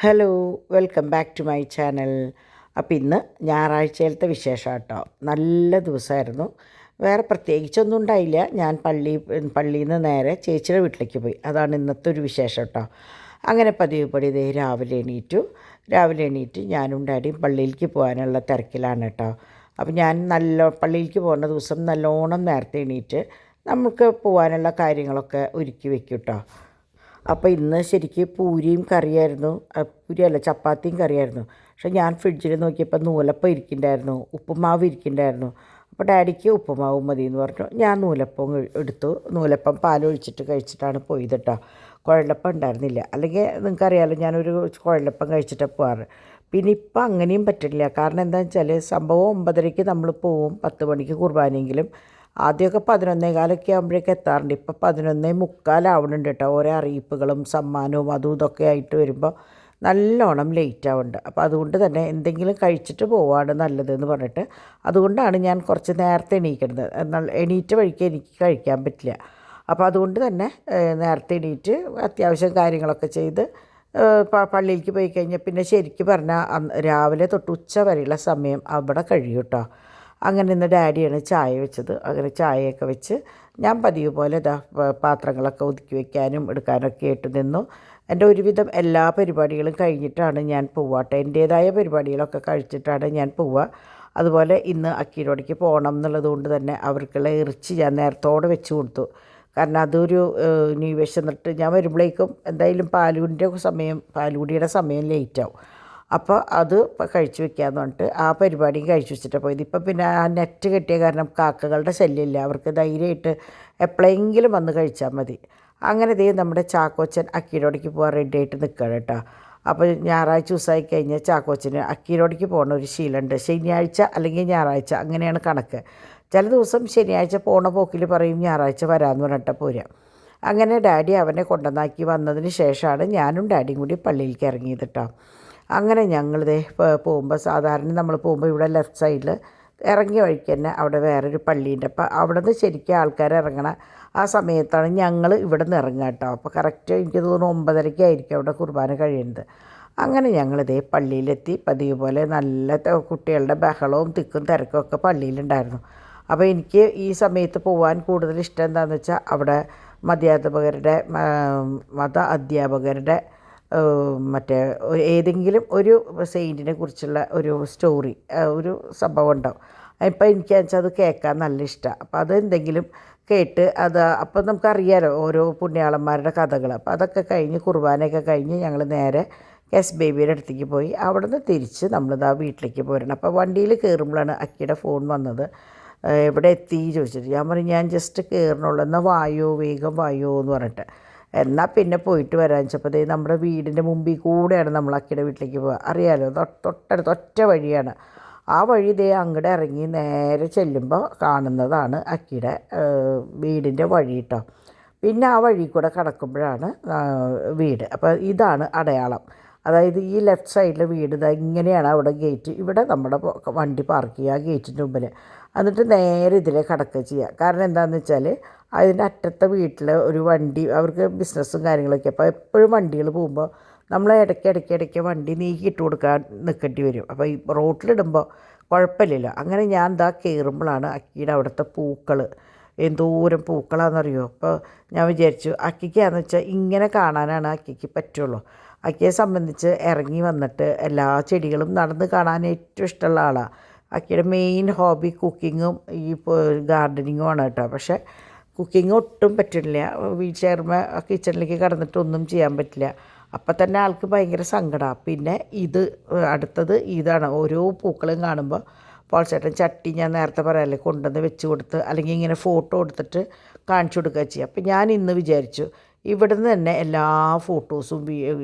Hello, welcome back to my channel. അപ്പോൾ ഇന്ന് ഞായറാഴ്ചയിലത്തെ വിശേഷം കേട്ടോ. നല്ല ദിവസമായിരുന്നു. വേറെ പ്രത്യേകിച്ചൊന്നും ഉണ്ടായില്ല. ഞാൻ പള്ളിയിൽ നിന്ന് നേരെ ചേച്ചിയുടെ വീട്ടിലേക്ക് പോയി. അതാണ് ഇന്നത്തെ ഒരു വിശേഷം കേട്ടോ. അങ്ങനെ പതിവ് പടി ഇതേ രാവിലെ എണീറ്റ് ഞാനും ഡാഡിയും പള്ളിയിലേക്ക് പോകാനുള്ള തിരക്കിലാണ് കേട്ടോ. അപ്പോൾ ഞാൻ പള്ളിയിലേക്ക് പോകുന്ന ദിവസം നല്ലോണം നേരത്തെ എണീറ്റ് നമുക്ക് പോകാനുള്ള കാര്യങ്ങളൊക്കെ ഒരുക്കി വെക്കും കേട്ടോ. അപ്പോൾ ഇന്ന് ശരിക്കും പൂരിയും കറിയായിരുന്നു. പൂരിയല്ല, ചപ്പാത്തിയും കറിയായിരുന്നു. പക്ഷേ ഞാൻ ഫ്രിഡ്ജിൽ നോക്കിയപ്പോൾ നൂലപ്പം ഇരിക്കുന്നുണ്ടായിരുന്നു, ഉപ്പുമാവ് ഇരിക്കുന്നുണ്ടായിരുന്നു. അപ്പോൾ ഡാഡിക്ക് ഉപ്പുമാവ് മതി എന്ന് പറഞ്ഞു. ഞാൻ നൂലപ്പം എടുത്തു. നൂലപ്പം പാലൊഴിച്ചിട്ട് കഴിച്ചിട്ടാണ് പോയത് കേട്ടോ. കുഴലപ്പം ഉണ്ടായിരുന്നില്ല. അല്ലെങ്കിൽ നിങ്ങൾക്കറിയാമല്ലോ, ഞാനൊരു കുഴലപ്പം കഴിച്ചിട്ടാണ് പോകാറ്. പിന്നെ ഇപ്പം അങ്ങനെയും പറ്റില്ല. കാരണം എന്താണെന്ന് വെച്ചാൽ സംഭവം 9:30-ക്ക് നമ്മൾ പോവും, 10 മണിക്ക് കുർബാനയെങ്കിലും. ആദ്യമൊക്കെ 11:15 ആകുമ്പോഴേക്ക് എത്താറുണ്ട്. ഇപ്പോൾ 11:45 ആവുന്നുണ്ട് കേട്ടോ. ഓരോ അറിയിപ്പുകളും സമ്മാനവും അതും ഇതൊക്കെ ആയിട്ട് വരുമ്പോൾ നല്ലോണം ലേറ്റ് ആവുന്നുണ്ട്. അപ്പോൾ അതുകൊണ്ട് തന്നെ എന്തെങ്കിലും കഴിച്ചിട്ട് പോവാണ് നല്ലതെന്ന് പറഞ്ഞിട്ട് അതുകൊണ്ടാണ് ഞാൻ കുറച്ച് നേരത്തെ എണീക്കുന്നത്. എന്നാൽ എണീറ്റ വഴിക്ക് എനിക്ക് കഴിക്കാൻ പറ്റില്ല. അപ്പോൾ അതുകൊണ്ട് തന്നെ നേരത്തെ എണീറ്റ് അത്യാവശ്യം കാര്യങ്ങളൊക്കെ ചെയ്ത് പള്ളിയിലേക്ക് പോയി കഴിഞ്ഞാൽ പിന്നെ ശരിക്കും പറഞ്ഞാൽ രാവിലെ തൊട്ട് ഉച്ച വരെയുള്ള സമയം അവിടെ കഴിയും കേട്ടോ. അങ്ങനെ ഇന്ന് ഡാഡിയാണ് ചായ വെച്ചത്. അങ്ങനെ ചായയൊക്കെ വെച്ച് ഞാൻ പതിവ് പോലെ പാത്രങ്ങളൊക്കെ ഒതുക്കി വയ്ക്കാനും എടുക്കാനൊക്കെ ആയിട്ട് നിന്നു. എൻ്റെ ഒരുവിധം എല്ലാ പരിപാടികളും കഴിഞ്ഞിട്ടാണ് ഞാൻ പോവാട്ടെ. എൻ്റേതായ പരിപാടികളൊക്കെ കഴിച്ചിട്ടാണ് ഞാൻ പോവുക. അതുപോലെ ഇന്ന് അക്കീരോടേക്ക് പോകണം എന്നുള്ളത് കൊണ്ട് തന്നെ അവർക്കുള്ള ഇറച്ചി ഞാൻ നേരത്തോടെ വെച്ച് കൊടുത്തു. കാരണം അതൊരു നീ വിശന്നിട്ട് ഞാൻ വരുമ്പോഴേക്കും എന്തായാലും പാലുകുടിയുടെ സമയം ലേറ്റാവും. അപ്പോൾ അത് കഴിച്ച് വെക്കാമെന്ന് പറഞ്ഞിട്ട് ആ പരിപാടിയും കഴിച്ച് വെച്ചിട്ടാണ് പോയത്. ഇപ്പം പിന്നെ ആ നെറ്റ് കെട്ടിയ കാരണം കാക്കകളുടെ ശല്യമില്ല. അവർക്ക് ധൈര്യമായിട്ട് എപ്പോഴെങ്കിലും വന്ന് കഴിച്ചാൽ മതി. അങ്ങനെ നമ്മുടെ ചാക്കോച്ചൻ അക്കീരോടേക്ക് പോകാൻ റെഡി ആയിട്ട് നിൽക്കുകയാണ് കേട്ടോ. അപ്പോൾ ഞായറാഴ്ച ദിവസമായി കഴിഞ്ഞാൽ ചാക്കോച്ചന് അക്കീരോടേക്ക് പോകുന്ന ഒരു ശീലമുണ്ട്. ശനിയാഴ്ച അല്ലെങ്കിൽ ഞായറാഴ്ച അങ്ങനെയാണ് കണക്ക്. ചില ദിവസം ശനിയാഴ്ച പോണ പോക്കിൽ പറയും ഞായറാഴ്ച വരാമെന്ന് പറഞ്ഞിട്ടാണ് പോരുക. അങ്ങനെ ഡാഡി അവനെ കൊണ്ടുവന്നാക്കി വന്നതിന് ശേഷമാണ് ഞാനും ഡാഡിയും കൂടി പള്ളിയിലേക്ക് ഇറങ്ങിയത് കേട്ടോ. അങ്ങനെ ഞങ്ങളിതേ പോകുമ്പോൾ സാധാരണ നമ്മൾ പോകുമ്പോൾ ഇവിടെ ലെഫ്റ്റ് സൈഡിൽ ഇറങ്ങിയ വഴിക്ക് തന്നെ അവിടെ വേറൊരു പള്ളിയുണ്ട്. അപ്പോൾ അവിടെ നിന്ന് ശരിക്കും ആൾക്കാർ ഇറങ്ങണ ആ സമയത്താണ് ഞങ്ങൾ ഇവിടെ നിന്ന് ഇറങ്ങുക കേട്ടോ. അപ്പോൾ കറക്റ്റ് എനിക്ക് തോന്നുന്നു 9:30 അവിടെ കുർബാന കഴിയുന്നത്. അങ്ങനെ ഞങ്ങളിതേ പള്ളിയിലെത്തി. പതിവ് പോലെ നല്ല കുട്ടികളുടെ ബഹളവും തിക്കും തിരക്കും ഒക്കെ പള്ളിയിലുണ്ടായിരുന്നു. അപ്പോൾ എനിക്ക് ഈ സമയത്ത് പോകാൻ കൂടുതൽ ഇഷ്ടം എന്താണെന്ന് വെച്ചാൽ അവിടെ മത അധ്യാപകരുടെ മറ്റേ ഏതെങ്കിലും ഒരു സെയിൻറ്റിനെ കുറിച്ചുള്ള ഒരു സ്റ്റോറി, ഒരു സംഭവം ഉണ്ടാവും. ഇപ്പം എനിക്കെന്ന് വെച്ചാൽ അത് കേൾക്കാൻ നല്ല ഇഷ്ടമാണ്. അപ്പോൾ അതെന്തെങ്കിലും കേട്ട് അപ്പം നമുക്കറിയാലോ ഓരോ പുണ്യാളന്മാരുടെ കഥകൾ. അപ്പോൾ അതൊക്കെ കഴിഞ്ഞ് കുർബാനയൊക്കെ കഴിഞ്ഞ് ഞങ്ങൾ നേരെ എസ് ബേബിയുടെ അടുത്തേക്ക് പോയി. അവിടെ നിന്ന് തിരിച്ച് നമ്മളിതാ വീട്ടിലേക്ക് പോരണം. അപ്പോൾ വണ്ടിയിൽ കയറുമ്പോഴാണ് അക്കിയുടെ ഫോൺ വന്നത്. എവിടെ എത്തി ചോദിച്ചിട്ട് ഞാൻ പറഞ്ഞു ഞാൻ ജസ്റ്റ് കയറണുള്ളൂ, എന്നാൽ വേഗം വായോ എന്ന് പറഞ്ഞിട്ട്. എന്നാൽ പിന്നെ പോയിട്ട് വരാൻ വെച്ചപ്പോൾ നമ്മുടെ വീടിൻ്റെ മുമ്പിൽ കൂടെയാണ് നമ്മൾ അക്കിയുടെ വീട്ടിലേക്ക് പോകുക. അറിയാമല്ലോ, തൊട്ടടുത്ത് ഒറ്റ വഴിയാണ്. ആ വഴി അങ്ങോട്ട് ഇറങ്ങി നേരെ ചെല്ലുമ്പോൾ കാണുന്നതാണ് അക്കിയുടെ വീടിൻ്റെ വഴി കേട്ടോ. പിന്നെ ആ വഴി കൂടെ കടക്കുമ്പോഴാണ് വീട്. അപ്പോൾ ഇതാണ് അടയാളം. അതായത് ഈ ലെഫ്റ്റ് സൈഡിലെ വീട് ഇങ്ങനെയാണ്. അവിടെ ഗേറ്റ്, ഇവിടെ നമ്മുടെ വണ്ടി പാർക്ക് ചെയ്യുക ഗേറ്റിൻ്റെ മുമ്പിൽ. എന്നിട്ട് നേരെ ഇതിലെ കടക്കുക ചെയ്യുക. കാരണം എന്താണെന്ന് വെച്ചാൽ അതിൻ്റെ അറ്റത്തെ വീട്ടിൽ ഒരു വണ്ടി, അവർക്ക് ബിസിനസ്സും കാര്യങ്ങളൊക്കെ. അപ്പോൾ എപ്പോഴും വണ്ടികൾ പോകുമ്പോൾ നമ്മൾ ഇടയ്ക്ക് വണ്ടി നീക്കിയിട്ട് കൊടുക്കാൻ നിൽക്കേണ്ടി വരും. അപ്പോൾ ഈ റോട്ടിലിടുമ്പോൾ കുഴപ്പമില്ലല്ലോ. അങ്ങനെ ഞാൻ കയറുമ്പോഴാണ് അക്കിയുടെ അവിടുത്തെ പൂക്കൾ, എന്തോരം പൂക്കളാണെന്നറിയോ. അപ്പോൾ ഞാൻ വിചാരിച്ചു അക്കിക്കാന്ന് വെച്ചാൽ ഇങ്ങനെ കാണാനാണ് അക്കിക്ക് പറ്റുള്ളൂ. അക്കിയെ സംബന്ധിച്ച് ഇറങ്ങി വന്നിട്ട് എല്ലാ ചെടികളും നടന്ന് കാണാൻ ഏറ്റവും ഇഷ്ടമുള്ള ആളാണ്. അക്കിയുടെ മെയിൻ ഹോബി കുക്കിങ്ങും ഈ ഗാർഡനിങ്ങും ആണ് കേട്ടോ. പക്ഷേ കുക്കിംഗ് ഒട്ടും പറ്റില്ല. വീൽ ചെയർമേ കിച്ചണിലേക്ക് കടന്നിട്ടൊന്നും ചെയ്യാൻ പറ്റില്ല. അപ്പം തന്നെ ആൾക്ക് ഭയങ്കര സങ്കടമാണ്. പിന്നെ അടുത്തത് ഇതാണ്. ഓരോ പൂക്കളും കാണുമ്പോൾ പോൾച്ചേട്ടൻ ചട്ടി ഞാൻ നേരത്തെ പറയാമല്ലേ കൊണ്ടുവന്ന് വെച്ച് കൊടുത്ത് അല്ലെങ്കിൽ ഇങ്ങനെ ഫോട്ടോ എടുത്തിട്ട് കാണിച്ചു കൊടുക്കുക ചെയ്യുക. അപ്പം ഞാൻ ഇന്ന് വിചാരിച്ചു ഇവിടുന്ന് തന്നെ എല്ലാ ഫോട്ടോസും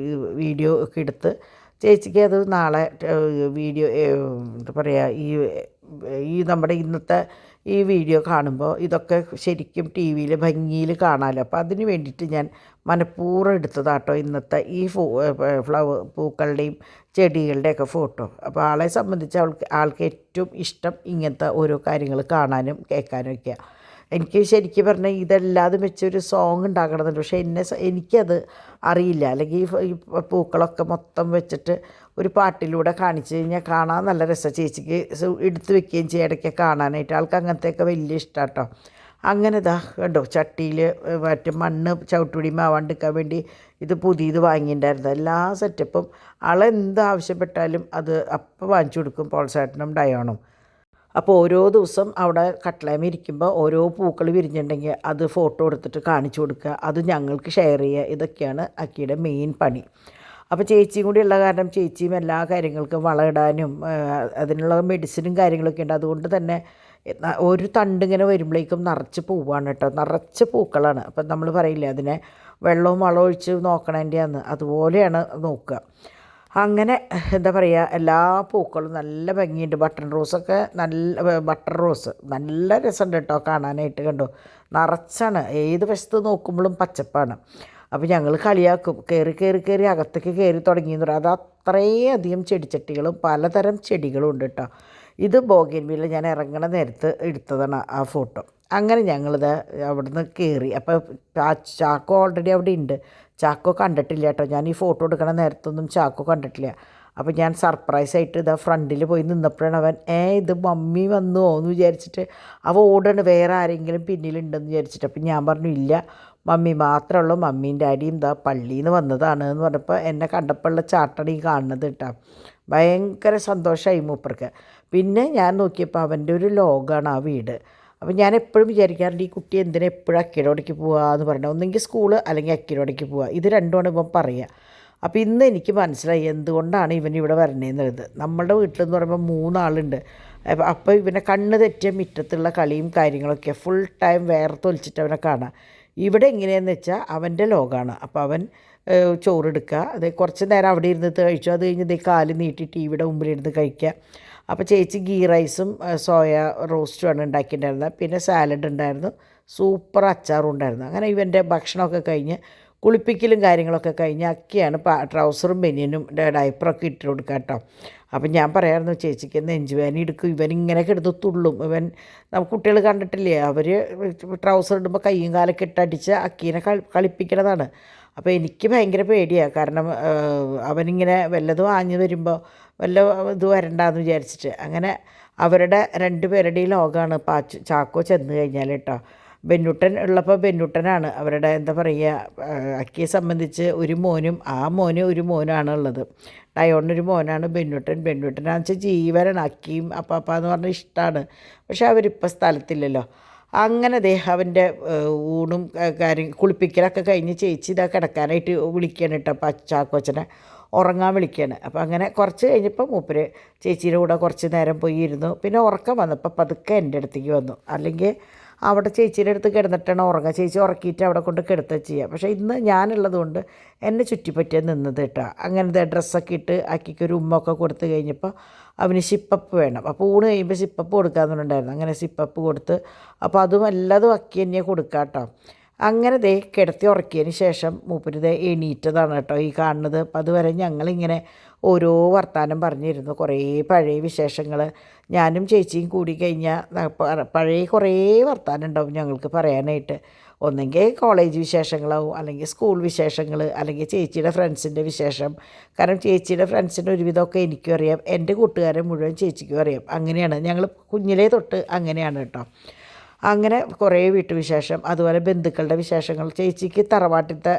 വീഡിയോ ഒക്കെ എടുത്ത് ചേച്ചിക്ക് അത് നാളെ വീഡിയോ എന്താ പറയുക, ഈ നമ്മുടെ ഇന്നത്തെ ഈ വീഡിയോ കാണുമ്പോൾ ഇതൊക്കെ ശരിക്കും ടി വിയിൽ ഭംഗിയിൽ കാണാമല്ലോ. അപ്പോൾ അതിന് വേണ്ടിയിട്ട് ഞാൻ മനഃപൂർവ്വം എടുത്തതാട്ടോ ഇന്നത്തെ ഈ പൂക്കളുടെയും ചെടികളുടെയൊക്കെ ഫോട്ടോ. അപ്പോൾ ആളെ സംബന്ധിച്ച് ആൾക്ക് ഏറ്റവും ഇഷ്ടം ഇങ്ങനത്തെ ഓരോ കാര്യങ്ങൾ കാണാനും കേൾക്കാനും ഒക്കെയാണ്. എനിക്ക് ശരിക്കും പറഞ്ഞാൽ ഇതെല്ലാതും വെച്ചൊരു സോങ് ഉണ്ടാക്കണമെന്നുണ്ട്. പക്ഷേ എനിക്കത് അറിയില്ല. അല്ലെങ്കിൽ ഈ പൂക്കളൊക്കെ മൊത്തം വെച്ചിട്ട് ഒരു പാട്ടിലൂടെ കാണിച്ചു കഴിഞ്ഞാൽ കാണാൻ നല്ല രസമാണ്. ചേച്ചിക്ക് എടുത്ത് വെക്കുകയും ചെയ്യും ഇടയ്ക്ക് കാണാനായിട്ട്. ആൾക്ക് അങ്ങനത്തെയൊക്കെ വലിയ ഇഷ്ടമാണ് കേട്ടോ. അങ്ങനെ ഇതാ കണ്ടോ, ചട്ടിയിൽ മറ്റേ മണ്ണ് ചവിട്ടുപിടിയുമാവാണ്ടിരിക്കാൻ വേണ്ടി ഇത് പുതിയത് വാങ്ങിയിട്ടുണ്ടായിരുന്നു. എല്ലാ സെറ്റപ്പും ആളെന്ത് ആവശ്യപ്പെട്ടാലും അത് അപ്പം വാങ്ങിച്ചു കൊടുക്കും പോൾസേട്ടനും ഡയോണും. അപ്പോൾ ഓരോ ദിവസം അവിടെ കട്ട്ലേമ ഇരിക്കുമ്പോൾ ഓരോ പൂക്കൾ വിരിഞ്ഞിട്ടുണ്ടെങ്കിൽ അത് ഫോട്ടോ എടുത്തിട്ട് കാണിച്ചു കൊടുക്കുക, അത് ഞങ്ങൾക്ക് ഷെയർ ചെയ്യുക. ഇതൊക്കെയാണ് അക്കിയുടെ മെയിൻ പണി. അപ്പോൾ ചേച്ചിയും കൂടി ഉള്ള കാരണം ചേച്ചിയും എല്ലാ കാര്യങ്ങൾക്കും വളമിടാനും അതിനുള്ള മെഡിസിനും കാര്യങ്ങളൊക്കെ ഉണ്ട്. അതുകൊണ്ട് തന്നെ ഒരു തണ്ടിങ്ങനെ വരുമ്പോഴേക്കും നിറച്ച് പൂവാണ് കേട്ടോ, നിറച്ച് പൂക്കളാണ്. അപ്പം നമ്മൾ പറയില്ലേ അതിനെ വെള്ളവും വളവും ഒഴിച്ച് നോക്കണേൻ്റെയാന്ന്, അതുപോലെയാണ് നോക്കുക. അങ്ങനെ എന്താ പറയുക, എല്ലാ പൂക്കളും നല്ല ഭംഗിയുണ്ട്. ബട്ടൺ റോസൊക്കെ ബട്ടർ റോസ് നല്ല രസമുണ്ട് കേട്ടോ കാണാനായിട്ട്. കണ്ടോ, നിറച്ചാണ്, ഏത് വശത്ത് നോക്കുമ്പോഴും പച്ചപ്പാണ്. അപ്പോൾ ഞങ്ങൾ കളിയാക്കും, കയറി അകത്തേക്ക് കയറി തുടങ്ങിയെന്ന് പറയും. അത് അത്രയധികം ചെടിച്ചട്ടികളും പലതരം ചെടികളും ഉണ്ട് കേട്ടോ. ഇത് ബോഗൻവില്ല ഞാൻ ഇറങ്ങണ നേരത്ത് എടുത്തതാണ് ആ ഫോട്ടോ. അങ്ങനെ ഞങ്ങളിത് അവിടുന്ന് കയറി. അപ്പോൾ ചാക്കോ ഓൾറെഡി അവിടെ ഉണ്ട്. ചാക്കോ കണ്ടിട്ടില്ല കേട്ടോ, ഞാൻ ഈ ഫോട്ടോ എടുക്കണ നേരത്തൊന്നും ചാക്കോ കണ്ടിട്ടില്ല. അപ്പോൾ ഞാൻ സർപ്രൈസായിട്ട് ഇതാ ഫ്രണ്ടിൽ പോയി നിന്നപ്പോഴാണ് അവൻ ഇത് മമ്മി വന്നുവോ എന്ന് വിചാരിച്ചിട്ട് ഓടാണ്, വേറെ ആരെങ്കിലും പിന്നിലുണ്ടെന്ന് വിചാരിച്ചിട്ട്. അപ്പം ഞാൻ പറഞ്ഞു ഇല്ല, മമ്മി മാത്രമുള്ളൂ, മമ്മീയും ഡാഡിയും ഇതാ പള്ളിയിൽ നിന്ന് വന്നതാണ് എന്ന് പറഞ്ഞപ്പോൾ എന്നെ കണ്ടപ്പോഴുള്ള ചാട്ടാണ് ഈ കാണുന്നത് കേട്ടോ. ഭയങ്കര സന്തോഷമായി മൂപ്പർക്ക്. പിന്നെ ഞാൻ നോക്കിയപ്പോൾ അവൻ്റെ ഒരു ലോകമാണ് ആ വീട്. അപ്പോൾ ഞാൻ എപ്പോഴും വിചാരിക്കാറുണ്ട്, ഈ കുട്ടി എന്തിനാ എപ്പോഴും അക്കിരോടേക്ക് പോവുക എന്ന് പറഞ്ഞാൽ, ഒന്നെങ്കിൽ സ്കൂള് അല്ലെങ്കിൽ അക്കിരോടേക്ക് പോവുക, ഇത് രണ്ടുമാണ് ഇവൻ പറയുക. അപ്പോൾ ഇന്ന് എനിക്ക് മനസ്സിലായി എന്തുകൊണ്ടാണ് ഇവൻ ഇവിടെ വരണേന്നുള്ളത്. നമ്മളുടെ വീട്ടിലെന്ന് പറയുമ്പോൾ 3 ആളുണ്ട്. അപ്പോൾ ഇവനെ കണ്ണ് തെറ്റിയ മുറ്റത്തുള്ള കളിയും കാര്യങ്ങളൊക്കെ ഫുൾ ടൈം വേർത്തൊലിച്ചിട്ട് അവനെ കാണാം. ഇവിടെ എങ്ങനെയാണെന്ന് വെച്ചാൽ അവൻ്റെ ലോകമാണ്. അപ്പോൾ അവൻ ചോറെടുക്കുക, അത് കുറച്ച് നേരം അവിടെ ഇരുന്ന് കഴിച്ചു, അത് കഴിഞ്ഞ് ഇതേ കാല് നീട്ടി ടി വിയുടെ മുമ്പിലിരുന്ന് കഴിക്കുക. അപ്പോൾ ചേച്ചി ഗീ റൈസും സോയ റോസ്റ്റുമാണ് ഉണ്ടാക്കിയിട്ടുണ്ടായിരുന്നത്. പിന്നെ സാലഡ് ഉണ്ടായിരുന്നു, സൂപ്പർ അച്ചാറും ഉണ്ടായിരുന്നു. അങ്ങനെ ഇവൻ്റെ ഭക്ഷണമൊക്കെ കഴിഞ്ഞ് കുളിപ്പിക്കലും കാര്യങ്ങളൊക്കെ കഴിഞ്ഞ് അക്കിയാണ് ട്രൗസറും ബനിയനും ഡയപ്പറൊക്കെ ഇട്ട് കൊടുക്കുക കേട്ടോ. അപ്പം ഞാൻ പറയാമായിരുന്നു ചേച്ചിക്ക് നെഞ്ചുവേദന എടുക്കും, ഇവനിങ്ങനെ കിടന്ന് തുള്ളും. നമുക്ക് കുട്ടികൾ കണ്ടിട്ടില്ലേ, അവർ ട്രൗസർ ഇടുമ്പോൾ കയ്യും കാലൊക്കെ ഇട്ടടിച്ച് അക്കീനെ കളിപ്പിക്കണതാണ്. അപ്പോൾ എനിക്ക് ഭയങ്കര പേടിയാണ്, കാരണം അവനിങ്ങനെ വല്ലതും ആഞ്ഞു വരുമ്പോൾ വല്ല ഇത് വരണ്ടെന്ന് വിചാരിച്ചിട്ട്. അങ്ങനെ അവരുടെ 2 പേരുടെയും ലോകമാണ് ചാക്കോ ചെന്ന് കഴിഞ്ഞാൽ കേട്ടോ. ബെന്നൂട്ടൻ ഉള്ളപ്പോൾ ബെന്നൂട്ടനാണ് അവരുടെ എന്താ പറയുക, അക്കിയെ സംബന്ധിച്ച് ഒരു മോനും ഒരു മോനാണ് ഉള്ളത്. ഡയോണിനൊരു മോനാണ് ബെന്നൂട്ടനാണെന്ന് വെച്ചാൽ ജീവനാണ്. അക്കിയും അപ്പാപ്പ എന്ന് പറഞ്ഞാൽ ഇഷ്ടമാണ്. പക്ഷെ അവരിപ്പോൾ സ്ഥലത്തില്ലല്ലോ. അങ്ങനെ അവൻ്റെ ഊണും കുളിപ്പിക്കലൊക്കെ കഴിഞ്ഞ് ചേച്ചി ഇതാ കിടക്കാനായിട്ട് വിളിക്കുകയാണ് കേട്ടോ, ചാക്കോച്ചനെ ഉറങ്ങാൻ വിളിക്കുകയാണ്. അപ്പോൾ അങ്ങനെ കുറച്ച് കഴിഞ്ഞപ്പോൾ മൂപ്പര് ചേച്ചിയുടെ കൂടെ കുറച്ച് നേരം പോയി ഇരുന്നു. പിന്നെ ഉറക്കം വന്നപ്പോൾ പതുക്കെ എൻ്റെ അടുത്തേക്ക് വന്നു. അല്ലെങ്കിൽ അവിടെ ചേച്ചിയുടെ അടുത്ത് കിടന്നിട്ടാണ് ഉറങ്ങുക. ചേച്ചി ഉറക്കിയിട്ട് അവിടെ കൊണ്ട് കിടത്തുക ചെയ്യുക. പക്ഷേ ഇന്ന് ഞാനുള്ളത് കൊണ്ട് എന്നെ ചുറ്റിപ്പറ്റിയാണ് നിന്നത് കേട്ടോ. അങ്ങനത്തെ ഡ്രസ്സൊക്കെ ഇട്ട് അക്കിക്കൊരു ഉമ്മൊക്കെ കൊടുത്ത് കഴിഞ്ഞപ്പോൾ അവന് സിപ്പപ്പ് വേണം. അപ്പോൾ ഊണ് കഴിയുമ്പോൾ സിപ്പപ്പ് കൊടുക്കാമെന്നുണ്ടായിരുന്നു. അങ്ങനെ സിപ്പപ്പ് കൊടുത്ത്, അപ്പോൾ അതും എല്ലാതും അക്കി തന്നെയാണ് കൊടുക്കുക കേട്ടോ. അങ്ങനെ കിടത്തി ഉറക്കിയതിന് ശേഷം മൂപ്പര് എണീറ്റതാണ് കേട്ടോ ഈ കാണുന്നത്. അപ്പം അതുവരെ ഞങ്ങളിങ്ങനെ ഓരോ വർത്താനം പറഞ്ഞിരുന്നു, കുറേ പഴയ വിശേഷങ്ങൾ. ഞാനും ചേച്ചിയും കൂടി കഴിഞ്ഞാൽ പഴയ കുറേ വർത്താനം ഉണ്ടാവും ഞങ്ങൾക്ക് പറയാനായിട്ട്. ഒന്നെങ്കിൽ കോളേജ് വിശേഷങ്ങളാവും, അല്ലെങ്കിൽ സ്കൂൾ വിശേഷങ്ങൾ, അല്ലെങ്കിൽ ചേച്ചിയുടെ ഫ്രണ്ട്സിൻ്റെ വിശേഷം. കാരണം ചേച്ചിയുടെ ഫ്രണ്ട്സിൻ്റെ ഒരുവിധമൊക്കെ എനിക്കും അറിയാം, എൻ്റെ കൂട്ടുകാരെ മുഴുവൻ ചേച്ചിക്കും അറിയാം. അങ്ങനെയാണ് ഞങ്ങൾ കുഞ്ഞിലേ തൊട്ട് അങ്ങനെയാണ് കേട്ടോ. അങ്ങനെ കുറേ വീട്ടുവിശേഷം, അതുപോലെ ബന്ധുക്കളുടെ വിശേഷങ്ങൾ. ചേച്ചിക്ക് തറവാട്ടിലത്തെ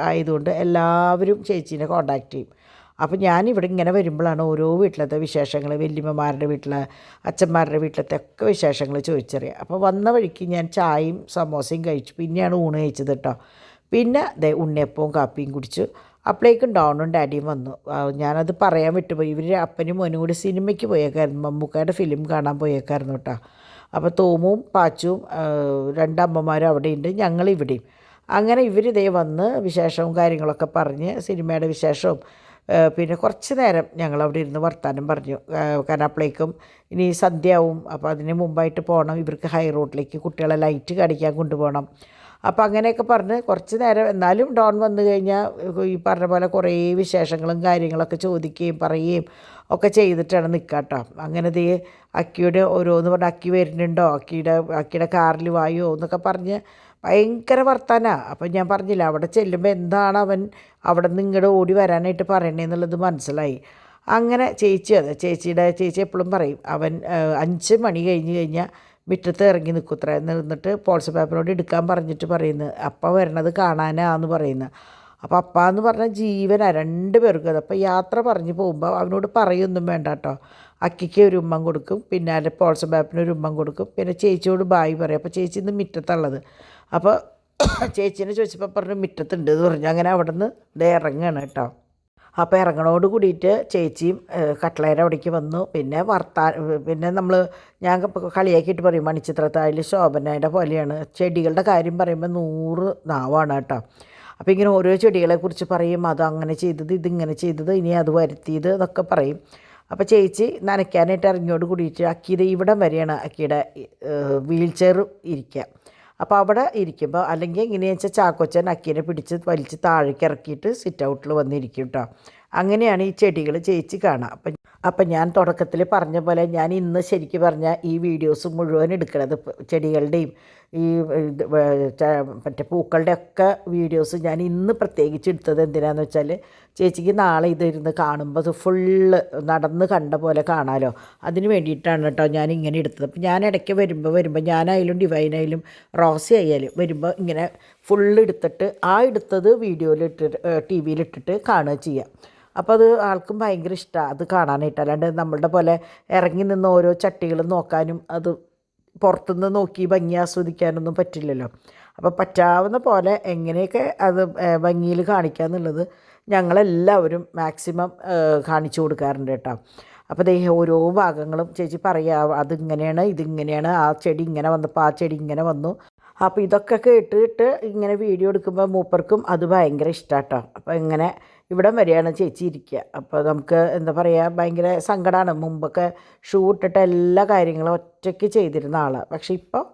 ആയതുകൊണ്ട് എല്ലാവരും ചേച്ചീനെ കോണ്ടാക്ട് ചെയ്യും. അപ്പോൾ ഞാനിവിടെ ഇങ്ങനെ വരുമ്പോഴാണ് ഓരോ വീട്ടിലത്തെ വിശേഷങ്ങൾ, വല്യമ്മമാരുടെ വീട്ടിൽ, അച്ഛന്മാരുടെ വീട്ടിലത്തെ ഒക്കെ വിശേഷങ്ങൾ ചോദിച്ചറിയാം. അപ്പോൾ വന്ന വഴിക്ക് ഞാൻ ചായയും സമോസയും കഴിച്ചു. പിന്നെയാണ് ഊണ് കഴിച്ചത് കേട്ടോ. പിന്നെ ഉണ്ണിയപ്പവും കാപ്പിയും കുടിച്ചു. അപ്പോഴേക്കും ഡോണും ഡാഡിയും വന്നു. ഞാനത് പറയാൻ വിട്ടുപോയി. ഇവർ അപ്പനും മോനും കൂടി സിനിമയ്ക്ക് പോയേക്കായിരുന്നു, മമ്മൂക്കയുടെ ഫിലിം കാണാൻ പോയേക്കായിരുന്നു കേട്ടോ. അപ്പോൾ തോമും പാച്ചുവും 2 അമ്മമാരും അവിടെയുണ്ട്, ഞങ്ങളിവിടെയും. അങ്ങനെ ഇവർ വന്ന് വിശേഷവും കാര്യങ്ങളൊക്കെ പറഞ്ഞ് സിനിമയുടെ വിശേഷവും പിന്നെ കുറച്ച് നേരം ഞങ്ങളവിടെ ഇരുന്ന് വർത്താനം പറഞ്ഞു. കാരണം അപ്പോഴേക്കും ഇനി സന്ധ്യയാവും. അപ്പോൾ അതിന് മുമ്പായിട്ട് പോകണം, ഇവർക്ക് ഹൈ റോഡിലേക്ക് കുട്ടികളെ ലൈറ്റ് കാണിക്കാൻ കൊണ്ടുപോകണം. അപ്പോൾ അങ്ങനെയൊക്കെ പറഞ്ഞ് കുറച്ച് നേരം എന്നാലും ഡോൺ വന്നു കഴിഞ്ഞാൽ ഈ പറഞ്ഞ പോലെ കുറേ വിശേഷങ്ങളും കാര്യങ്ങളൊക്കെ ചോദിക്കുകയും പറയുകയും ഒക്കെ ചെയ്തിട്ടാണ് നിൽക്കുക കേട്ടോ. അങ്ങനെ ദേ അക്കിയുടെ ഓരോന്ന് പറഞ്ഞ് അക്കി വരുന്നുണ്ടോ, അക്കിയുടെ കാറിൽ വായോ എന്നൊക്കെ പറഞ്ഞ് ഭയങ്കര വർത്താനാണ്. അപ്പം ഞാൻ പറഞ്ഞില്ല, അവിടെ ചെല്ലുമ്പോൾ എന്താണ് അവൻ അവിടെ നിന്ന് ഇങ്ങോട്ട് ഓടി വരാനായിട്ട് പറയണേന്നുള്ളത് മനസ്സിലായി. അങ്ങനെ ചേച്ചി എപ്പോഴും പറയും അവൻ 5 മണി കഴിഞ്ഞ് കഴിഞ്ഞാൽ മുറ്റത്ത് ഇറങ്ങി നിൽക്കുത്ര നിന്നിട്ട് പോൾസ് പേപ്പറിനോട് എടുക്കാൻ പറഞ്ഞിട്ട് പറയുന്നത് അപ്പ വരണത് കാണാനാന്ന് പറയുന്നത്. അപ്പോൾ അപ്പ എന്ന് പറഞ്ഞാൽ ജീവനാണ് 2 പേർക്കും അത്. അപ്പോൾ യാത്ര പറഞ്ഞ് പോകുമ്പോൾ അവനോട് പറയൊന്നും വേണ്ട കേട്ടോ. അക്കിക്ക് ഒരു ഉമ്മം കൊടുക്കും, പിന്നാലെ പോൾസ് പേപ്പറിന് ഒരു ഉമ്മം കൊടുക്കും, പിന്നെ ചേച്ചിയോട് ബായ് പറയും. അപ്പോൾ ചേച്ചി ഇന്ന് മുറ്റത്തുള്ളത്. അപ്പോൾ ചേച്ചീനെ ചോദിച്ചപ്പോൾ പറഞ്ഞു മുറ്റത്തുണ്ട് എന്ന് പറഞ്ഞു. അങ്ങനെ അവിടെ നിന്ന് ദേ ഇറങ്ങുകയാണ് കേട്ടോ. അപ്പോൾ ഇറങ്ങണോട് കൂടിയിട്ട് ചേച്ചിയും കട്ട്ലേര അവിടേക്ക് വന്നു. പിന്നെ ഞാൻ കളിയാക്കിയിട്ട് പറയും മണിച്ചിത്രത്താഴിൽ ശോഭനയുടെ പോലെയാണ്. ചെടികളുടെ കാര്യം പറയുമ്പോൾ 100 നാവാണ് കേട്ടോ. അപ്പോൾ ഇങ്ങനെ ഓരോ ചെടികളെക്കുറിച്ച് പറയും, അത് അങ്ങനെ ചെയ്തത്, ഇതിങ്ങനെ ചെയ്തത്, ഇനി അത് വരുത്തിയത് എന്നൊക്കെ പറയും. അപ്പോൾ ചേച്ചി നനയ്ക്കാനായിട്ട് ഇറങ്ങിയോട് കൂടിയിട്ട് അക്കിയുടെ ഇവിടം വരെയാണ് അക്കിയുടെ വീൽ ചെയർ ഇരിക്കുക. അപ്പോൾ അവിടെ ഇരിക്കുമ്പോൾ അല്ലെങ്കിൽ എങ്ങനെയാണെന്ന് വെച്ചാൽ ചാക്കോച്ചൻ അക്കീനെ പിടിച്ച് വലിച്ച് താഴേക്ക് ഇറക്കിയിട്ട് സിറ്റ് ഔട്ടിൽ വന്നിരിക്കും കേട്ടോ. അങ്ങനെയാണ് ഈ ചെടികൾ ചേച്ചി കാണുക. അപ്പം ഞാൻ തുടക്കത്തിൽ പറഞ്ഞ പോലെ ഞാൻ ഇന്ന് ശരിക്കും പറഞ്ഞാൽ ഈ വീഡിയോസ് മുഴുവൻ എടുക്കണത് ചെടികളുടെയും ഈ മറ്റേ പൂക്കളുടെ ഒക്കെ വീഡിയോസ് ഞാൻ ഇന്ന് പ്രത്യേകിച്ച് എടുത്തത് എന്തിനാന്ന് വെച്ചാൽ ചേച്ചിക്ക് നാളെ ഇതിരുന്ന് കാണുമ്പോൾ അത് ഫുള്ള് നടന്ന് കണ്ട പോലെ കാണാമല്ലോ, അതിന് വേണ്ടിയിട്ടാണ് കേട്ടോ ഞാൻ ഇങ്ങനെ എടുത്തത്. അപ്പം ഞാൻ ഇടയ്ക്ക് വരുമ്പോൾ ഞാനായാലും ഡിവൈനായാലും റോസി ആയാലും വരുമ്പോൾ ഇങ്ങനെ ഫുള്ള് എടുത്തിട്ട് എടുത്തത് വീഡിയോയിലിട്ടിട്ട് ടി വിയിലിട്ടിട്ട് കാണുക ചെയ്യുക. അപ്പോൾ അത് ആൾക്കും ഭയങ്കര ഇഷ്ടമാണ് അത് കാണാനായിട്ട്. അല്ലാണ്ട് നമ്മളുടെ പോലെ ഇറങ്ങി നിന്ന് ഓരോ ചട്ടികളും നോക്കാനും അത് പുറത്തുനിന്ന് നോക്കി ഭംഗി ആസ്വദിക്കാനൊന്നും പറ്റില്ലല്ലോ. അപ്പോൾ പറ്റാവുന്ന പോലെ എങ്ങനെയൊക്കെ അത് ഭംഗിയിൽ കാണിക്കുക എന്നുള്ളത് ഞങ്ങളെല്ലാവരും മാക്സിമം കാണിച്ചു കൊടുക്കാറുണ്ട് കേട്ടോ. അപ്പോൾ ദേ ഓരോ ഭാഗങ്ങളും ചേച്ചി പറയുക അതിങ്ങനെയാണ്, ഇതിങ്ങനെയാണ്, ആ ചെടി ഇങ്ങനെ വന്നപ്പോൾ ആ ചെടി ഇങ്ങനെ വന്നു. അപ്പോൾ ഇതൊക്കെ കേട്ടിട്ട് ഇങ്ങനെ വീഡിയോ എടുക്കുമ്പോൾ മൂപ്പർക്കും അത് ഭയങ്കര ഇഷ്ടമാണ് കേട്ടോ. അപ്പോൾ ഇങ്ങനെ ഇവിടം വരെയാണ് ചേച്ചി ഇരിക്കുക. അപ്പോൾ നമുക്ക് എന്താ പറയുക, ഭയങ്കര സങ്കടമാണ്. മുമ്പൊക്കെ ഷൂ ഇട്ടിട്ട് എല്ലാ കാര്യങ്ങളും ഒറ്റയ്ക്ക് ചെയ്തിരുന്ന ആളാണ്. പക്ഷേ ഇപ്പോൾ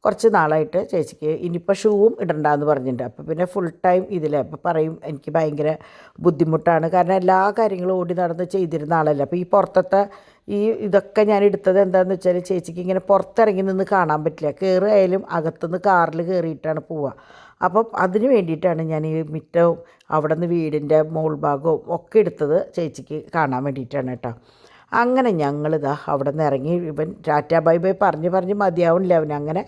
കുറച്ച് നാളായിട്ട് ചേച്ചിക്ക് ഇനിയിപ്പോൾ ഷൂവും ഇടണ്ടെന്ന് പറഞ്ഞിട്ടുണ്ട്. അപ്പോൾ പിന്നെ ഫുൾ ടൈം ഇതിലെ അപ്പോൾ പറയും എനിക്ക് ഭയങ്കര ബുദ്ധിമുട്ടാണ്, കാരണം എല്ലാ കാര്യങ്ങളും ഓടി നടന്ന് ചെയ്തിരുന്ന ആളല്ല. അപ്പോൾ ഈ പുറത്തത്തെ ഇതൊക്കെ ഞാൻ എടുത്തത് എന്താണെന്ന് വെച്ചാൽ ചേച്ചിക്ക് ഇങ്ങനെ പുറത്തിറങ്ങി നിന്ന് കാണാൻ പറ്റില്ല. കയറുകയായാലും അകത്തുനിന്ന് കാറിൽ കയറിയിട്ടാണ് പോവുക. അപ്പം അതിന് വേണ്ടിയിട്ടാണ് ഞാൻ ഈ മുറ്റവും അവിടെ നിന്ന് വീടിൻ്റെ മോൾ ഭാഗവും ഒക്കെ എടുത്തത് ചേച്ചിക്ക് കാണാൻ വേണ്ടിയിട്ടാണ് കേട്ടോ. അങ്ങനെ ഞങ്ങളിതാ അവിടെ നിന്ന് ഇറങ്ങി. ഇവൻ ടാറ്റാ ബൈ ബൈ പറഞ്ഞ് മതിയാവണില്ല അവൻ. അങ്ങനെ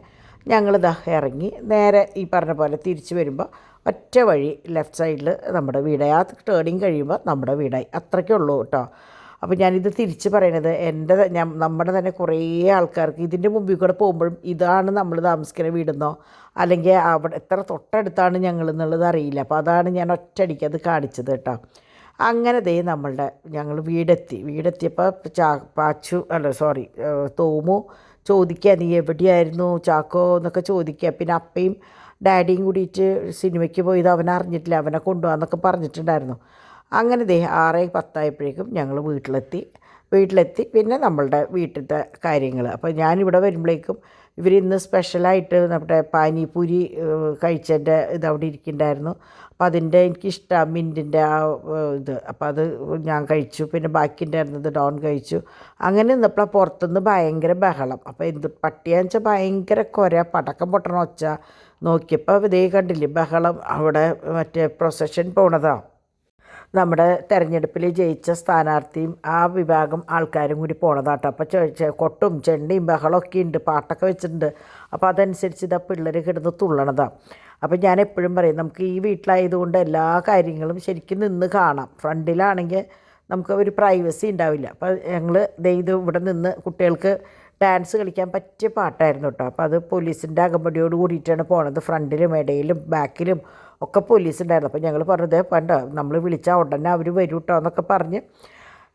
ഞങ്ങളിതാ ഇറങ്ങി നേരെ ഈ പറഞ്ഞ പോലെ തിരിച്ച് വരുമ്പോൾ ഒറ്റ വഴി ലെഫ്റ്റ് സൈഡിൽ നമ്മുടെ വീടായി. ആ ടേണിങ് കഴിയുമ്പോൾ നമ്മുടെ വീടായി. അത്രയ്ക്കേ ഉള്ളൂ കേട്ടോ. അപ്പോൾ ഞാനിത് തിരിച്ച് പറയണത് നമ്മുടെ തന്നെ കുറേ ആൾക്കാർക്ക് ഇതിൻ്റെ മുമ്പിൽ കൂടെ പോകുമ്പോഴും ഇതാണ് നമ്മൾ താമസിക്കുന്ന വീടെന്നോ അല്ലെങ്കിൽ അവിടെ എത്ര തൊട്ടടുത്താണ് ഞങ്ങൾ എന്നുള്ളത് അറിയില്ല. അപ്പോൾ അതാണ് ഞാൻ ഒറ്റയടിക്ക് അത് കാണിച്ചത് കേട്ടോ. അങ്ങനെ ഞങ്ങൾ വീടെത്തിയപ്പോൾ തോമു ചോദിക്കുക നീ എവിടെയായിരുന്നു ചാക്കോ എന്നൊക്കെ ചോദിക്കുക. പിന്നെ അപ്പയും ഡാഡിയും കൂടിയിട്ട് സിനിമയ്ക്ക് പോയത് അവനറിഞ്ഞിട്ടില്ല, അവനെ കൊണ്ടുപോകാമെന്നൊക്കെ പറഞ്ഞിട്ടുണ്ടായിരുന്നു. അങ്ങനെ 6:10 ഞങ്ങൾ വീട്ടിലെത്തി. പിന്നെ നമ്മളുടെ വീട്ടിലത്തെ കാര്യങ്ങൾ. അപ്പോൾ ഞാനിവിടെ വരുമ്പോഴേക്കും ഇന്ന് സ്പെഷ്യലായിട്ട് നമ്മുടെ പാനിപൂരി കഴിച്ചതിൻ്റെ ഇതവിടെ ഇരിക്കുന്നുണ്ടായിരുന്നു. അപ്പോൾ അതിൻ്റെ എനിക്കിഷ്ടമാണ് മിൻറ്റിൻ്റെ ആ ഇത്. അപ്പോൾ അത് ഞാൻ കഴിച്ചു. പിന്നെ ബാക്കി ഉണ്ടായിരുന്നത് ഡോൺ കഴിച്ചു. അങ്ങനെ നിന്നപ്പോൾ പുറത്തുനിന്ന് ഭയങ്കര ബഹളം. അപ്പോൾ പട്ടിയാന്ന് വെച്ചാൽ ഭയങ്കര പടക്കം പൊട്ടണ ഒച്ച. നോക്കിയപ്പോൾ ഇതേ കണ്ടില്ലേ ബഹളം, അവിടെ മറ്റേ പ്രൊസഷൻ പോണതാണ്. നമ്മുടെ തെരഞ്ഞെടുപ്പിൽ ജയിച്ച സ്ഥാനാർത്ഥിയും ആ വിഭാഗം ആൾക്കാരും കൂടി പോണതാട്ടോ. അപ്പോൾ കൊട്ടും ചെണ്ടയും ബഹളമൊക്കെ ഉണ്ട്, പാട്ടൊക്കെ വെച്ചിട്ടുണ്ട്. അപ്പോൾ അതനുസരിച്ച് ഇതാ പിള്ളേർ കിടന്ന് തുള്ളണതാണ്. അപ്പോൾ ഞാൻ എപ്പോഴും പറയും നമുക്ക് ഈ വീട്ടിലായതുകൊണ്ട് എല്ലാ കാര്യങ്ങളും ശരിക്കും നിന്ന് കാണാം. ഫ്രണ്ടിലാണെങ്കിൽ നമുക്ക് ഒരു പ്രൈവസി ഉണ്ടാവില്ല. അപ്പോൾ ഞങ്ങൾ ഇത് ഇവിടെ നിന്ന് കുട്ടികൾക്ക് ഡാൻസ് കളിക്കാൻ പറ്റിയ പാട്ടായിരുന്നു കേട്ടോ. അപ്പോൾ അത് പോലീസിൻ്റെ അകമ്പടിയോട് കൂടിയിട്ടാണ് പോണത്. ഫ്രണ്ടിലും ഇടയിലും ബാക്കിലും ഒക്കെ പോലീസ് ഉണ്ടായിരുന്നു. അപ്പോൾ ഞങ്ങൾ പറഞ്ഞത് പണ്ട് നമ്മൾ വിളിച്ചാൽ ഉടനെ അവർ വരും കേട്ടോ എന്നൊക്കെ പറഞ്ഞ്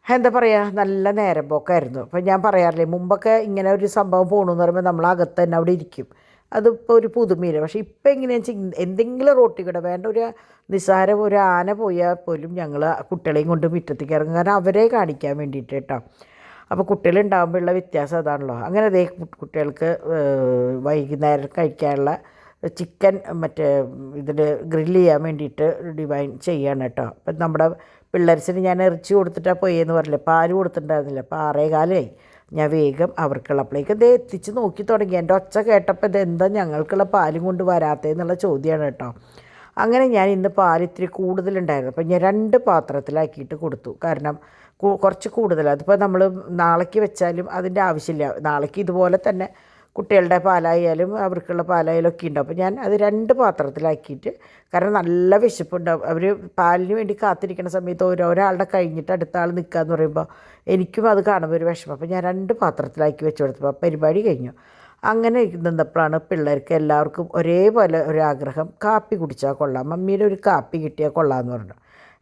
എന്താ പറയുക, നല്ല നേരം പോക്കായിരുന്നു. അപ്പോൾ ഞാൻ പറയാറില്ലേ മുമ്പൊക്കെ ഇങ്ങനെ ഒരു സംഭവം പോകണമെന്ന് പറയുമ്പോൾ നമ്മൾ അകത്ത് തന്നെ അവിടെ ഇരിക്കും. അതിപ്പോൾ ഒരു പുതുമയില്ല. പക്ഷേ ഇപ്പോൾ എങ്ങനെയാണെന്ന് വെച്ചാൽ എന്തെങ്കിലും റോട്ടിൽ കൂടെ വേണ്ട ഒരു നിസ്സാരം ഒരു ആന പോയാൽ പോലും ഞങ്ങൾ കുട്ടികളെയും കൊണ്ട് മുറ്റത്തേക്ക് ഇറങ്ങും, കാരണം അവരെ കാണിക്കാൻ വേണ്ടിയിട്ട് കേട്ടോ. അപ്പോൾ കുട്ടികളുണ്ടാകുമ്പോഴുള്ള വ്യത്യാസം അതാണല്ലോ. അങ്ങനെ കുട്ടികൾക്ക് വൈകുന്നേരം കഴിക്കാനുള്ള ചിക്കൻ മറ്റേ ഇതിൽ ഗ്രില്ല് ചെയ്യാൻ വേണ്ടിയിട്ട് ഡിവൈൻ ചെയ്യാണ് കേട്ടോ. അപ്പം നമ്മുടെ പിള്ളേർസിന് ഞാൻ ഇറച്ചി കൊടുത്തിട്ടാണ് പോയെന്ന് പറഞ്ഞില്ലേ, പാല് കൊടുത്തിട്ടുണ്ടായിരുന്നില്ല. അപ്പോൾ 6:15 ഞാൻ വേഗം അവർക്കുള്ളപ്പോഴേക്ക് ഇത് എത്തിച്ച് നോക്കി തുടങ്ങി. എൻ്റെ ഒച്ച കേട്ടപ്പോൾ ഇതെന്താ ഞങ്ങൾക്കുള്ള പാലും കൊണ്ട് വരാത്തതെന്നുള്ള ചോദ്യമാണ് കേട്ടോ. അങ്ങനെ ഞാൻ ഇന്ന് പാൽ ഇത്തിരി കൂടുതലുണ്ടായിരുന്നു. അപ്പം ഞാൻ 2 പാത്രത്തിലാക്കിയിട്ട് കൊടുത്തു. കാരണം കുറച്ച് കൂടുതലാണ്. അതിപ്പോൾ നമ്മൾ നാളേക്ക് വെച്ചാലും അതിൻ്റെ ആവശ്യമില്ല. നാളേക്ക് ഇതുപോലെ തന്നെ കുട്ടികളുടെ പാലായാലും അവർക്കുള്ള പാലായാലും ഒക്കെ ഉണ്ടാവും. അപ്പോൾ ഞാൻ അത് 2 പാത്രത്തിലാക്കിയിട്ട്, കാരണം നല്ല വിശപ്പുണ്ടാവും. അവർ പാലിന് വേണ്ടി കാത്തിരിക്കുന്ന സമയത്ത് ഒരാളുടെ കഴിഞ്ഞിട്ട് അടുത്ത ആൾ നിൽക്കുക എന്ന് പറയുമ്പോൾ എനിക്കും അത് കാണുമ്പോൾ ഒരു വിഷമം. അപ്പോൾ ഞാൻ 2 പാത്രത്തിലാക്കി വെച്ച് കൊടുത്തപ്പോൾ പരിപാടി കഴിഞ്ഞു. അങ്ങനെ നിന്നപ്പോഴാണ് പിള്ളേർക്ക് എല്ലാവർക്കും ഒരേപോലെ ഒരാഗ്രഹം, കാപ്പി കുടിച്ചാൽ കൊള്ളാം, മമ്മിയുടെ ഒരു കാപ്പി കിട്ടിയാൽ കൊള്ളാമെന്ന് പറഞ്ഞു.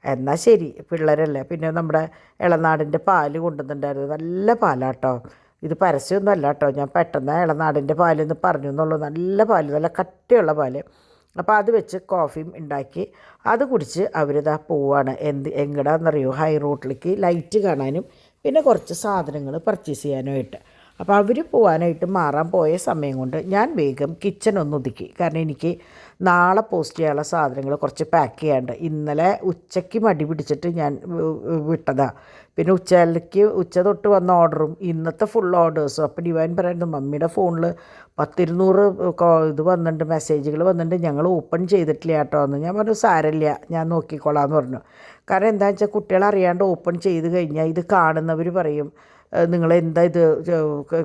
എന്നാൽ ശരി, പിള്ളേരല്ലേ. പിന്നെ നമ്മുടെ ഇളനാടിൻ്റെ പാല് കൊണ്ടുവന്നിട്ടുണ്ടായിരുന്നു. നല്ല പാലാട്ടോ. ഇത് പരസ്യമൊന്നും അല്ല കേട്ടോ, ഞാൻ പെട്ടെന്ന് ഇളനാടിൻ്റെ പാലെന്ന് പറഞ്ഞു എന്നുള്ളൂ. നല്ല പാല്, നല്ല കട്ടിയുള്ള പാല്. അപ്പോൾ അത് വെച്ച് കോഫിയും ഉണ്ടാക്കി അത് കുടിച്ച് അവരിതാ പോവാണ്. എങ്ങടാന്നറിയോ, ഹൈ റോട്ടിലേക്ക് ലൈറ്റ് കാണാനും പിന്നെ കുറച്ച് സാധനങ്ങൾ പർച്ചേസ് ചെയ്യാനുമായിട്ട്. അപ്പോൾ അവർ പോകാനായിട്ട് മാറാൻ പോയ സമയം കൊണ്ട് ഞാൻ വേഗം കിച്ചൺ ഒന്ന് ഒതുക്കി. കാരണം എനിക്ക് നാളെ പോസ്റ്റ് ചെയ്യാനുള്ള സാധനങ്ങൾ കുറച്ച് പാക്ക് ചെയ്യാണ്ട്. ഇന്നലെ ഉച്ചയ്ക്ക് മടി പിടിച്ചിട്ട് ഞാൻ വിട്ടതാണ്. പിന്നെ ഉച്ച തൊട്ട് വന്ന ഓർഡറും ഇന്നത്തെ ഫുൾ ഓർഡേഴ്സും. അപ്പോൾ ഡിവൈൻ പറയുന്നു, മമ്മിയുടെ ഫോണിൽ 10-200 ഇത് വന്നിട്ടുണ്ട്, മെസ്സേജുകൾ വന്നിട്ടുണ്ട്, ഞങ്ങൾ ഓപ്പൺ ചെയ്തിട്ടില്ല കേട്ടോ എന്ന്. ഞാൻ പറഞ്ഞു സാരമില്ല, ഞാൻ നോക്കിക്കോളാം എന്ന് പറഞ്ഞു. കാരണം എന്താണെന്ന് വെച്ചാൽ കുട്ടികൾ അറിയാണ്ട് ഓപ്പൺ ചെയ്ത് കഴിഞ്ഞാൽ ഇത് കാണുന്നവർ പറയും നിങ്ങളെന്താ ഇത്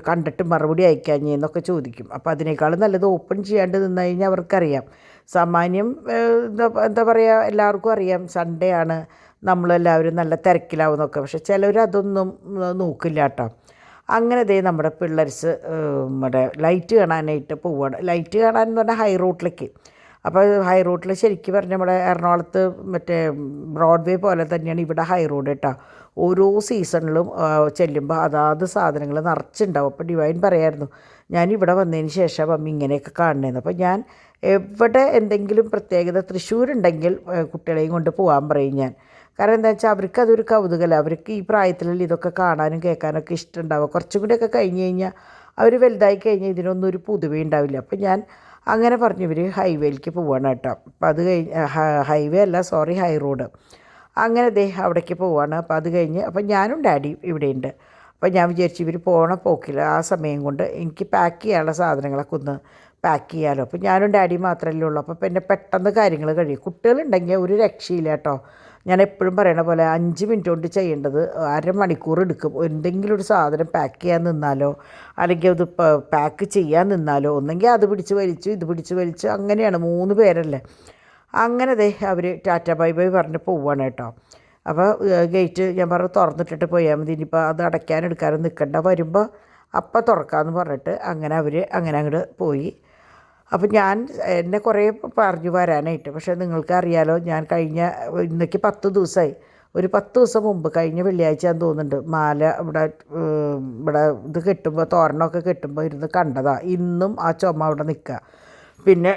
കണ്ടിട്ട് മറുപടി അയക്കാഞ്ഞെന്നൊക്കെ ചോദിക്കും. അപ്പോൾ അതിനേക്കാളും നല്ലത് ഓപ്പൺ ചെയ്യാണ്ട് നിന്ന് കഴിഞ്ഞാൽ അവർക്കറിയാം. സാമാന്യം എന്താ പറയുക, എല്ലാവർക്കും അറിയാം സൺഡേ ആണ്, നമ്മളെല്ലാവരും നല്ല തിരക്കിലാവുന്നൊക്കെ. പക്ഷെ ചിലർ അതൊന്നും നോക്കില്ല കേട്ടോ. അങ്ങനെ ദേ നമ്മുടെ പിള്ളേർസ് നമ്മുടെ ലൈറ്റ് കാണാനായിട്ട് പോവുകയാണ്. ലൈറ്റ് കാണാൻ എന്ന് പറഞ്ഞാൽ ഹൈ റോട്ടിലേക്ക്. അപ്പോൾ ഹൈ റോഡിൽ ശരിക്കും പറഞ്ഞാൽ നമ്മുടെ എറണാകുളത്ത് മറ്റേ ബ്രോഡ്വേ പോലെ തന്നെയാണ് ഇവിടെ ഹൈ റോഡ് കേട്ടോ. ഓരോ സീസണിലും ചെല്ലുമ്പോൾ അതാത് സാധനങ്ങൾ നിറച്ചുണ്ടാവും. അപ്പോൾ ഡിവൈൻ പറയായിരുന്നു, ഞാൻ ഇവിടെ വന്നതിന് ശേഷം അമ്മ ഇങ്ങനെയൊക്കെ കാണണേന്ന്. അപ്പോൾ ഞാൻ എവിടെ എന്തെങ്കിലും പ്രത്യേകത തൃശ്ശൂരുണ്ടെങ്കിൽ കുട്ടികളെയും കൊണ്ട് പോകാൻ പറയും ഞാൻ. കാരണം എന്താ വെച്ചാൽ അവർക്ക് അതൊരു കൗതുകമല്ല. അവർക്ക് ഈ പ്രായത്തിലല്ല ഇതൊക്കെ കാണാനും കേൾക്കാനൊക്കെ ഇഷ്ടമുണ്ടാവുക. കുറച്ചും കൂടിയൊക്കെ കഴിഞ്ഞ് കഴിഞ്ഞാൽ അവർ വലുതായി കഴിഞ്ഞാൽ ഇതിനൊന്നും ഒരു പുതുമ ഉണ്ടാവില്ല. അപ്പോൾ ഞാൻ അങ്ങനെ പറഞ്ഞു ഇവർ ഹൈവേയിലേക്ക് പോവാണ് കേട്ടോ. അപ്പോൾ അത് കഴിഞ്ഞ് ഹൈവേ അല്ല സോറി ഹൈ റോഡ്. അങ്ങനെ അവിടേക്ക് പോവാണ്. അപ്പോൾ അത് കഴിഞ്ഞ് അപ്പോൾ ഞാനും ഡാഡിയും ഇവിടെയുണ്ട്. അപ്പോൾ ഞാൻ വിചാരിച്ചു ഇവർ പോകണ പോക്കില്ല ആ സമയം കൊണ്ട് എനിക്ക് പാക്ക് ചെയ്യാനുള്ള സാധനങ്ങളൊക്കെ ഒന്ന് പാക്ക് ചെയ്യാമല്ലോ. അപ്പോൾ ഞാനും ഡാഡിയും മാത്രമല്ലേ ഉള്ളൂ. അപ്പോൾ പിന്നെ പെട്ടെന്ന് കാര്യങ്ങൾ കഴിയും. കുട്ടികളുണ്ടെങ്കിൽ ഒരു രക്ഷയില്ല കേട്ടോ. ഞാൻ എപ്പോഴും പറയണ പോലെ 5 മിനിറ്റ് കൊണ്ട് ചെയ്യേണ്ടത് അരമണിക്കൂർ എടുക്കും. എന്തെങ്കിലും ഒരു സാധനം പാക്ക് ചെയ്യാൻ നിന്നാലോ അല്ലെങ്കിൽ അത് പാക്ക് ചെയ്യാൻ നിന്നാലോ ഒന്നെങ്കിൽ അത് പിടിച്ച് വലിച്ചു ഇത് പിടിച്ച് വലിച്ചു, അങ്ങനെയാണ് 3 പേരല്ലേ. അങ്ങനെ അവർ ടാറ്റ ബൈ ബൈ പറഞ്ഞ് പോവുകയാണ് കേട്ടോ. അപ്പോൾ ഗേറ്റ് ഞാൻ പറഞ്ഞു തുറന്നിട്ടിട്ട് പോയാൽ മതി, ഇനിയിപ്പോൾ അത് എടുക്കാനും നിൽക്കണ്ട, വരുമ്പോൾ അപ്പം തുറക്കാമെന്ന് പറഞ്ഞിട്ട് അങ്ങനെ അങ്ങോട്ട് പോയി. അപ്പം എന്നെ കുറേ പറഞ്ഞു വരാനായിട്ട്. പക്ഷേ നിങ്ങൾക്കറിയാലോ, ഞാൻ ഇന്നേക്ക് 10 ദിവസമായി. ഒരു 10 ദിവസം മുമ്പ് കഴിഞ്ഞ വെള്ളിയാഴ്ച ഞാൻ തോന്നുന്നുണ്ട് മാല ഇവിടെ ഇത് കെട്ടുമ്പോൾ തോരണമൊക്കെ കെട്ടുമ്പോൾ ഇരുന്ന് കണ്ടതാണ്. ഇന്നും ആ ചുമ അവിടെ നിൽക്കുക. പിന്നെ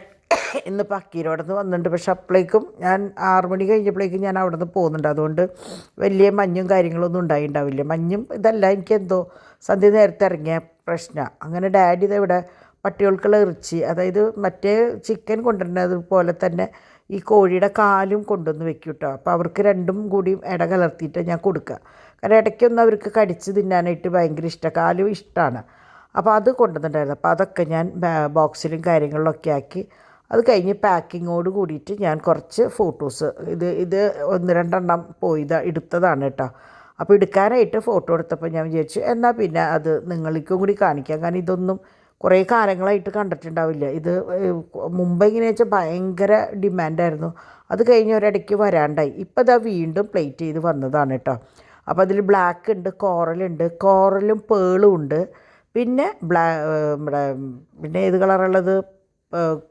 ഇന്ന് പക്കീരോടെ നിന്ന് വന്നിട്ടുണ്ട്. പക്ഷെ അപ്പോഴേക്കും ഞാൻ 6 മണി കഴിഞ്ഞപ്പോഴേക്കും ഞാൻ അവിടെ നിന്ന് പോകുന്നുണ്ട്. അതുകൊണ്ട് വലിയ മഞ്ഞും കാര്യങ്ങളൊന്നും ഉണ്ടാവില്ല. മഞ്ഞും ഇതല്ല, എനിക്കെന്തോ സന്ധ്യ നേരത്തെ ഇറങ്ങിയ പ്രശ്നമാണ്. അങ്ങനെ ഡാഡി ഇതെവിടെ പട്ടികൾക്കുള്ള ഇറച്ചി, അതായത് മറ്റേ ചിക്കൻ കൊണ്ടുവരുന്നത് പോലെ തന്നെ ഈ കോഴിയുടെ കാലും കൊണ്ടുവന്ന് വെക്കും കേട്ടോ. അപ്പോൾ അവർക്ക് രണ്ടും കൂടി ഇട കലർത്തിയിട്ട് ഞാൻ കൊടുക്കുക. കാരണം ഇടയ്ക്കൊന്നും അവർക്ക് കടിച്ച് തിന്നാനായിട്ട് ഭയങ്കര ഇഷ്ടമാണ്, കാലും ഇഷ്ടമാണ്. അപ്പോൾ അത് കൊണ്ടുവന്നിട്ടുണ്ടായിരുന്നു. അപ്പോൾ അതൊക്കെ ഞാൻ ബോക്സിലും കാര്യങ്ങളിലൊക്കെ ആക്കി അത് കഴിഞ്ഞ് പാക്കിങ്ങോട് കൂടിയിട്ട് ഞാൻ കുറച്ച് ഫോട്ടോസ് ഇത് 1-2 പോയി എടുത്തതാണ് കേട്ടോ. അപ്പോൾ എടുക്കാനായിട്ട് ഫോട്ടോ എടുത്തപ്പോൾ ഞാൻ വിചാരിച്ചു എന്നാൽ പിന്നെ അത് നിങ്ങൾക്കും കൂടി കാണിക്കാം. കാരണം ഇതൊന്നും കുറേ കാലങ്ങളായിട്ട് കണ്ടിട്ടുണ്ടാവില്ല. ഇത് മുമ്പ് എങ്ങനെയാ വെച്ചാൽ ഭയങ്കര ഡിമാൻഡായിരുന്നു. അത് കഴിഞ്ഞ് ഒരിടയ്ക്ക് വരാണ്ടായി. ഇപ്പോൾ ഇതാ വീണ്ടും പ്ലേറ്റ് ചെയ്ത് വന്നതാണ് കേട്ടോ. അപ്പോൾ അതിൽ ബ്ലാക്ക് ഉണ്ട്, കോറലും പേളും ഉണ്ട്. പിന്നെ പിന്നെ ഏത് കളറുള്ളത്,